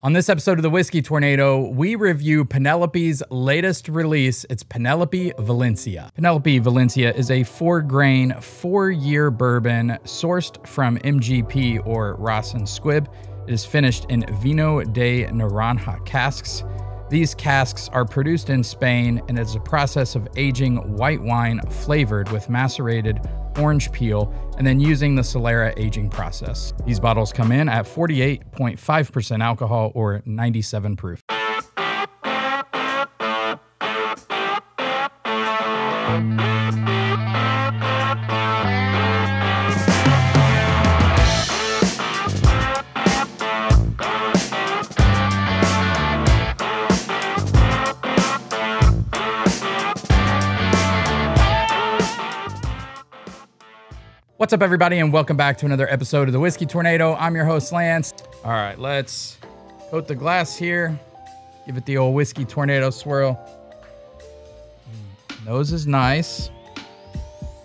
On this episode of the Whiskey Tornado, we review Penelope's latest release. It's Penelope Valencia. Penelope Valencia is a 4-grain, 4-year bourbon sourced from MGP or Ross and Squibb. It is finished in Vino de Naranja casks. These casks are produced in Spain and it's a process of aging white wine flavored with macerated orange peel and then using the Solera aging process. These bottles come in at 48.5% alcohol or 97 proof. What's up, everybody, and welcome back to another episode of the Whiskey Tornado. I'm your host, Lance. All right, let's coat the glass here. Give it the old Whiskey Tornado swirl. Nose is nice.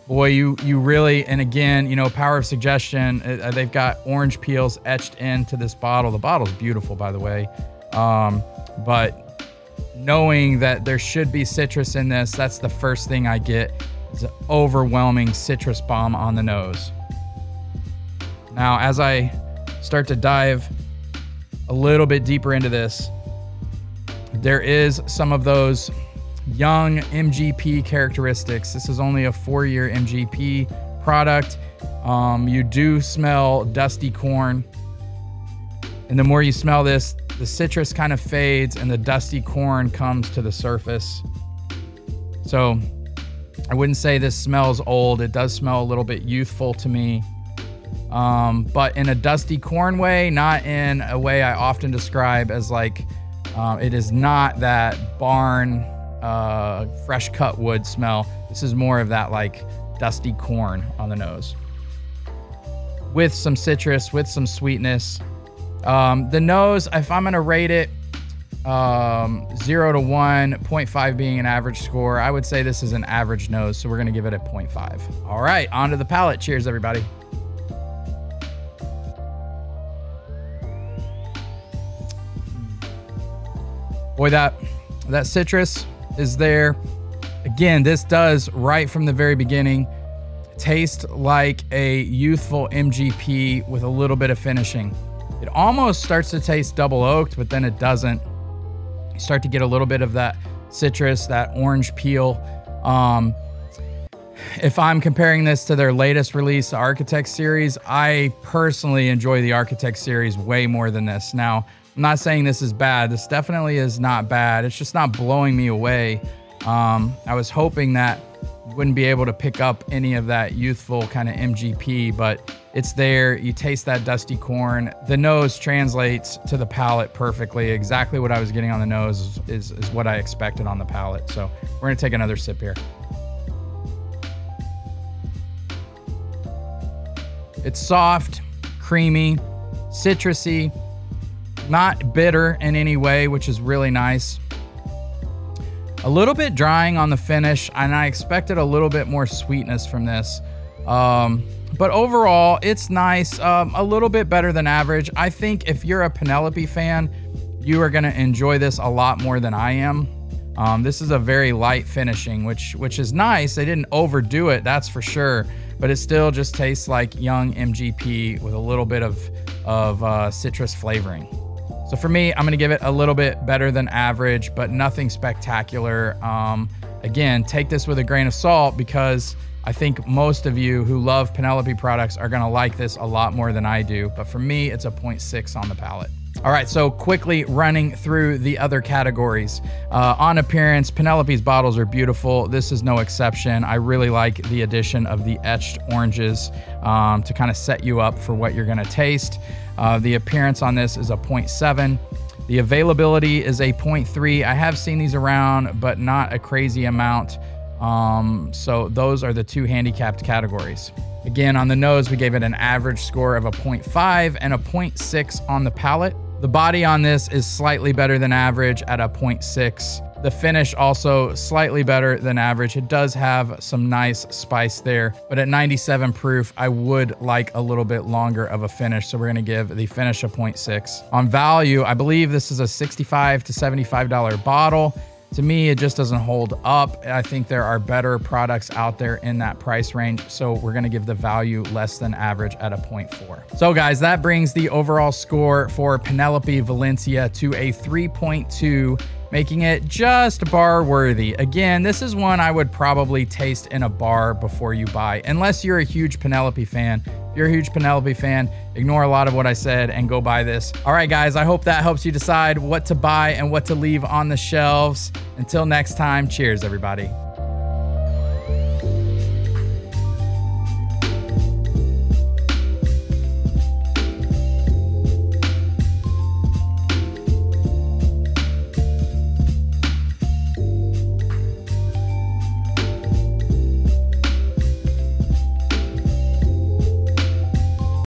Boy, you really, and again, you know, power of suggestion. They've got orange peels etched into this bottle. The bottle's beautiful, by the way. But knowing that there should be citrus in this, that's the first thing I get. It's an overwhelming citrus bomb on the nose. Now, as I start to dive a little bit deeper into this, there is some of those young MGP characteristics. This is only a 4-year MGP product. You do smell dusty corn. And the more you smell this, the citrus kind of fades and the dusty corn comes to the surface. So I wouldn't say this smells old. It does smell a little bit youthful to me, but in a dusty corn way, not in a way I often describe as like, it is not that barn, fresh cut wood smell. This is more of that like dusty corn on the nose with some citrus, with some sweetness. The nose, if I'm going to rate it, 0 to 1, 0.5 being an average score, I would say this is an average nose, so we're going to give it a 0.5. All right, on to the palate. Cheers, everybody. Boy, that citrus is there. Again, this does, right from the very beginning, taste like a youthful MGP with a little bit of finishing. It almost starts to taste double oaked, but then it doesn't. You start to get a little bit of that citrus, that orange peel. If I'm comparing this to their latest release, the Architect series, I personally enjoy the Architect series way more than this. Now, I'm not saying this is bad. This definitely is not bad. It's just not blowing me away. I was hoping that you wouldn't be able to pick up any of that youthful kind of MGP, but it's there. You taste that dusty corn. The nose translates to the palate perfectly. Exactly what I was getting on the nose is what I expected on the palate. So we're gonna take another sip here. It's soft, creamy, citrusy, not bitter in any way, which is really nice. A little bit drying on the finish, and I expected a little bit more sweetness from this. But overall, it's nice, a little bit better than average. I think if you're a Penelope fan, you are gonna enjoy this a lot more than I am. This is a very light finishing, which is nice. They didn't overdo it, that's for sure, but it still just tastes like young MGP with a little bit of citrus flavoring. So for me, I'm gonna give it a little bit better than average, but nothing spectacular. Again, take this with a grain of salt because I think most of you who love Penelope products are gonna like this a lot more than I do. But for me, it's a 0.6 on the palate. All right, so quickly running through the other categories. On appearance, Penelope's bottles are beautiful. This is no exception. I really like the addition of the etched oranges to kind of set you up for what you're gonna taste. The appearance on this is a 0.7. The availability is a 0.3. I have seen these around, but not a crazy amount. So those are the two handicapped categories. Again, on the nose, we gave it an average score of a 0.5 and a 0.6 on the palate. The body on this is slightly better than average at a 0.6. The finish also slightly better than average. It does have some nice spice there, but at 97 proof, I would like a little bit longer of a finish. So we're gonna give the finish a 0.6. On value, I believe this is a $65 to $75 bottle. To me, it just doesn't hold up. I think there are better products out there in that price range. So we're gonna give the value less than average at a 0.4. So guys, that brings the overall score for Penelope Valencia to a 3.2, making it just bar worthy. Again, this is one I would probably taste in a bar before you buy, unless you're a huge Penelope fan. If you're a huge Penelope fan, ignore a lot of what I said and go buy this. All right, guys, I hope that helps you decide what to buy and what to leave on the shelves. Until next time, cheers, everybody.